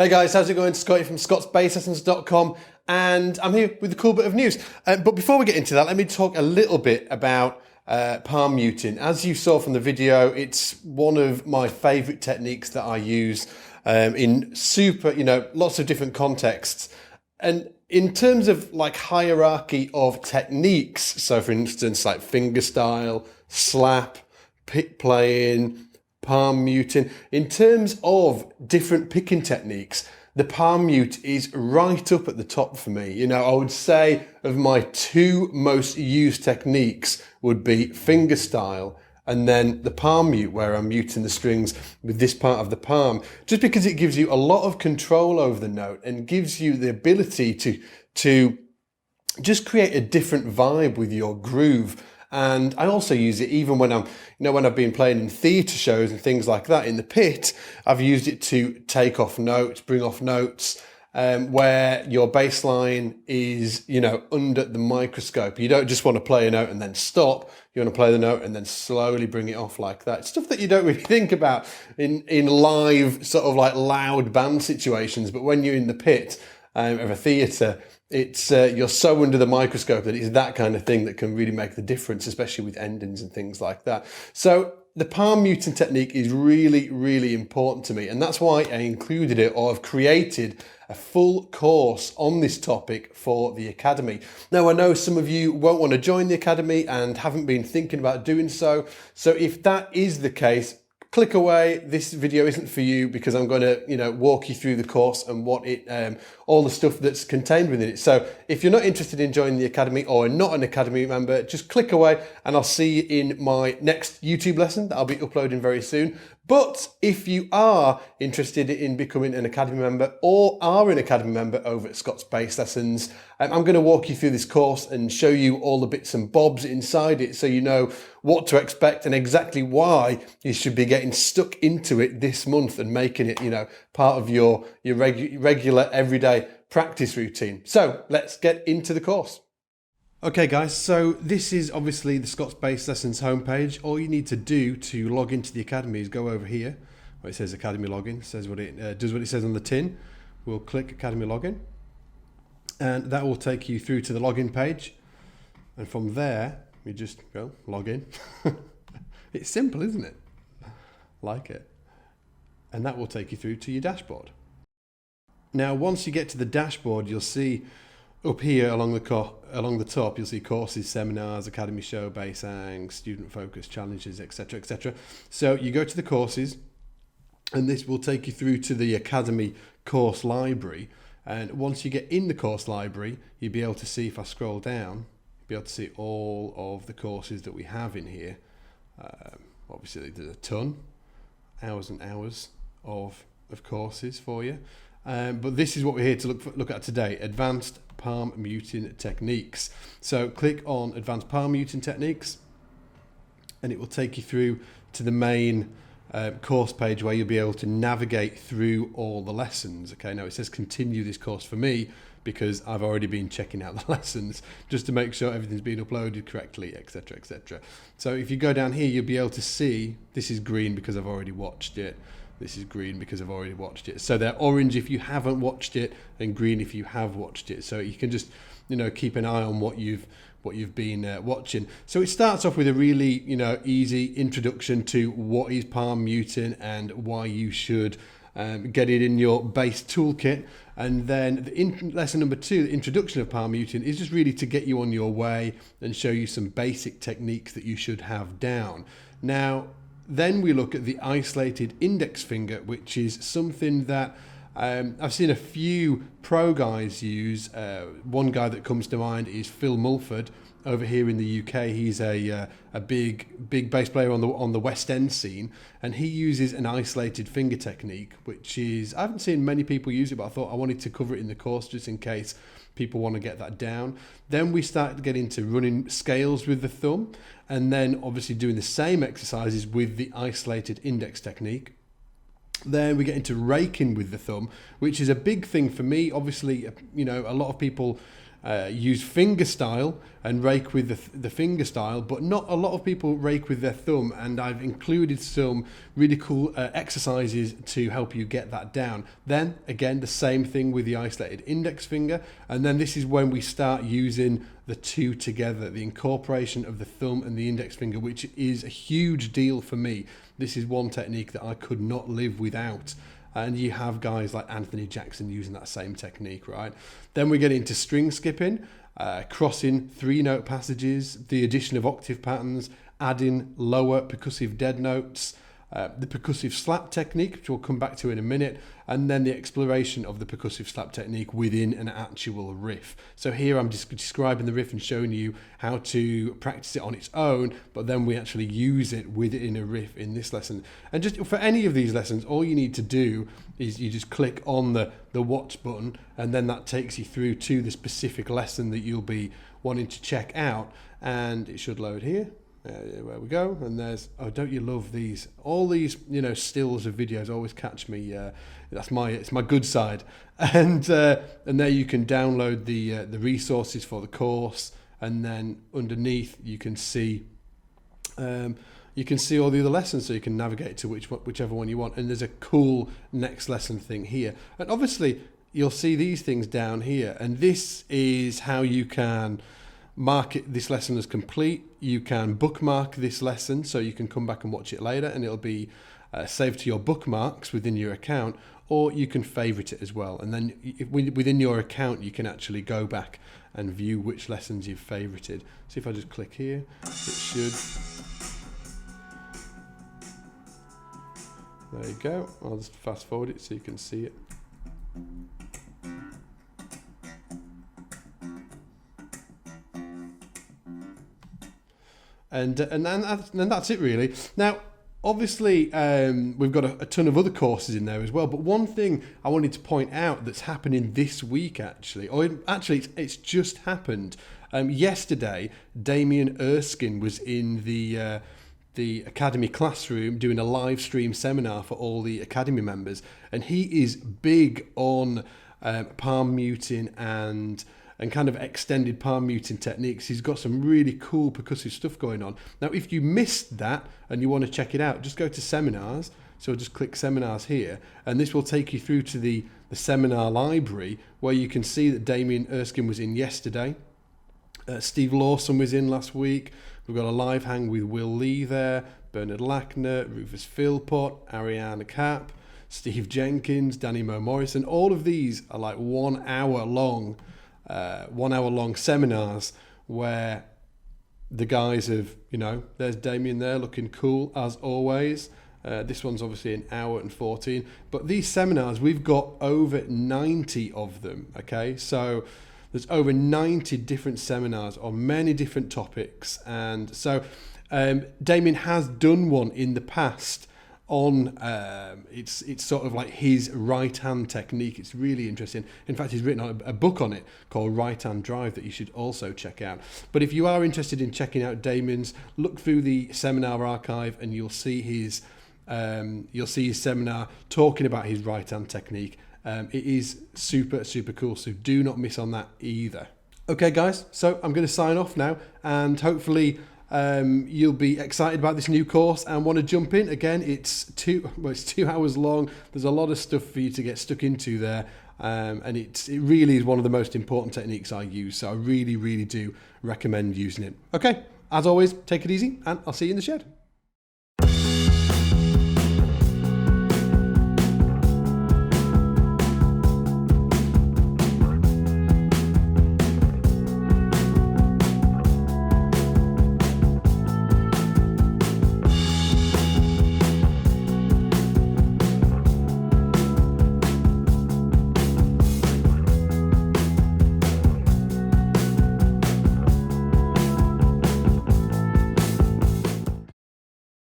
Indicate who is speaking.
Speaker 1: Hey guys, how's it going? Scotty from scotsbassists.com, and I'm here with a cool bit of news. But before we get into that, let me talk a little bit about palm muting. As you saw from the video, it's one of my favourite techniques that I use in lots of different contexts. And in terms of like hierarchy of techniques, so for instance, like fingerstyle, slap, pick playing, palm muting. In terms of different picking techniques, the palm mute is right up at the top for me. You know, I would say of my two most used techniques would be fingerstyle and then the palm mute, where I'm muting the strings with this part of the palm, just because it gives you a lot of control over the note and gives you the ability to just create a different vibe with your groove. And I also use it even when when I've been playing in theatre shows and things like that in the pit. I've used it to take off notes, bring off notes, where your bass line is, under the microscope. You don't just want to play a note and then stop. You want to play the note and then slowly bring it off like that. Stuff that you don't really think about in live, sort of like loud band situations. But when you're in the pit of a theatre, it's you're so under the microscope that it's that kind of thing that can really make the difference, especially with endings and things like that. So the palm muting technique is really, really important to me, and that's why I included it, or I've created a full course on this topic for the Academy. Now, I know some of you won't want to join the Academy and haven't been thinking about doing so. So if that is the case, click away. This video isn't for you, because I'm going to, walk you through the course and what it, all the stuff that's contained within it. So if you're not interested in joining the Academy or not an Academy member, just click away and I'll see you in my next YouTube lesson that I'll be uploading very soon. But if you are interested in becoming an Academy member or are an Academy member over at Scott's Bass Lessons, I'm going to walk you through this course and show you all the bits and bobs inside it, so you know what to expect and exactly why you should be getting stuck into it this month and making it, part of your regular everyday practice routine. So let's get into the course. Okay guys, so this is obviously the Scott's Bass Lessons homepage. All you need to do to log into the Academy is go over here where it says Academy Login. Says what it does, what it says on the tin. We'll click Academy Login, and that will take you through to the login page. And from there, you just go log in. It's simple, isn't it? Like it. And that will take you through to your dashboard. Now, once you get to the dashboard, you'll see up here along the top, you'll see courses, seminars, academy show, bass hang, student focus, challenges, etc., etc. So you go to the courses, and this will take you through to the Academy course library. And once you get in the course library, you'll be able to see, if I scroll down, you'll be able to see all of the courses that we have in here. Obviously, there's a ton, hours and hours of courses for you. But this is what we're here to look at today: advanced palm muting techniques. So click on advanced palm muting techniques, and it will take you through to the main course page, where you'll be able to navigate through all the lessons. Okay, now it says continue this course for me, because I've already been checking out the lessons just to make sure everything's been uploaded correctly, etc., etc. So if you go down here, you'll be able to see this is green because I've already watched it. This is green because I've already watched it. So they're orange if you haven't watched it, and green if you have watched it. So you can just, keep an eye on what you've been watching. So it starts off with a really, easy introduction to what is palm muting and why you should get it in your bass toolkit. And then lesson number 2, the introduction of palm muting, is just really to get you on your way and show you some basic techniques that you should have down. Now, then we look at the isolated index finger, which is something that I've seen a few pro guys use. One guy that comes to mind is Phil Mulford over here in the UK. He's a big bass player on the West End scene, and he uses an isolated finger technique, which is, I haven't seen many people use it, but I thought I wanted to cover it in the course just in case people want to get that down. Then we start to get into running scales with the thumb, and then obviously doing the same exercises with the isolated index technique. Then we get into raking with the thumb, which is a big thing for me. Obviously, a lot of people use finger style and rake with the finger style, but not a lot of people rake with their thumb, and I've included some really cool exercises to help you get that down. Then again, the same thing with the isolated index finger, and then this is when we start using the two together, the incorporation of the thumb and the index finger, which is a huge deal for me. This is one technique that I could not live without. And you have guys like Anthony Jackson using that same technique, right? Then we get into string skipping, crossing 3-note passages, the addition of octave patterns, adding lower percussive dead notes, the percussive slap technique, which we'll come back to in a minute, and then the exploration of the percussive slap technique within an actual riff. So here I'm just describing the riff and showing you how to practice it on its own, but then we actually use it within a riff in this lesson. And just for any of these lessons, all you need to do is you just click on the watch button, and then that takes you through to the specific lesson that you'll be wanting to check out, and it should load here. Where we go, and there's, oh, don't you love these? All these, stills of videos always catch me. It's my good side, and there you can download the resources for the course, and then underneath you can see all the other lessons, so you can navigate to whichever one you want. And there's a cool next lesson thing here, and obviously you'll see these things down here, and this is how you can mark this lesson as complete. You can bookmark this lesson, so you can come back and watch it later, and it'll be saved to your bookmarks within your account, or you can favorite it as well. And then within your account, you can actually go back and view which lessons you've favorited. So if I just click here, it should. There you go. I'll just fast forward it so you can see it. And that's it really. Now, obviously, we've got a ton of other courses in there as well. But one thing I wanted to point out that's happening this week, it's just happened. Yesterday, Damien Erskine was in the Academy classroom doing a live stream seminar for all the Academy members, and he is big on palm muting and kind of extended palm muting techniques. He's got some really cool percussive stuff going on. Now, if you missed that and you want to check it out, just go to seminars. So just click seminars here, and this will take you through to the seminar library, where you can see that Damien Erskine was in yesterday. Steve Lawson was in last week. We've got a live hang with Will Lee there, Bernard Lackner, Rufus Philpott, Ariana Kapp, Steve Jenkins, Danny Mo Morrison. All of these are like 1 hour long seminars where the guys have, there's Damien there looking cool as always. This one's obviously an hour and 14, but these seminars, we've got over 90 of them. Okay, so there's over 90 different seminars on many different topics, and so Damien has done one in the past on it's sort of like his right hand technique. It's really interesting. In fact, he's written a book on it called Right Hand Drive that you should also check out. But if you are interested in checking out Damien's, look through the seminar archive and you'll see his seminar talking about his right hand technique. It is super cool, so do not miss on that either. Okay guys, so I'm going to sign off now, and hopefully you'll be excited about this new course and want to jump in. Again, it's 2 hours long. There's a lot of stuff for you to get stuck into there, and it really is one of the most important techniques I use, so I really do recommend using it. Okay, as always, take it easy, and I'll see you in the shed.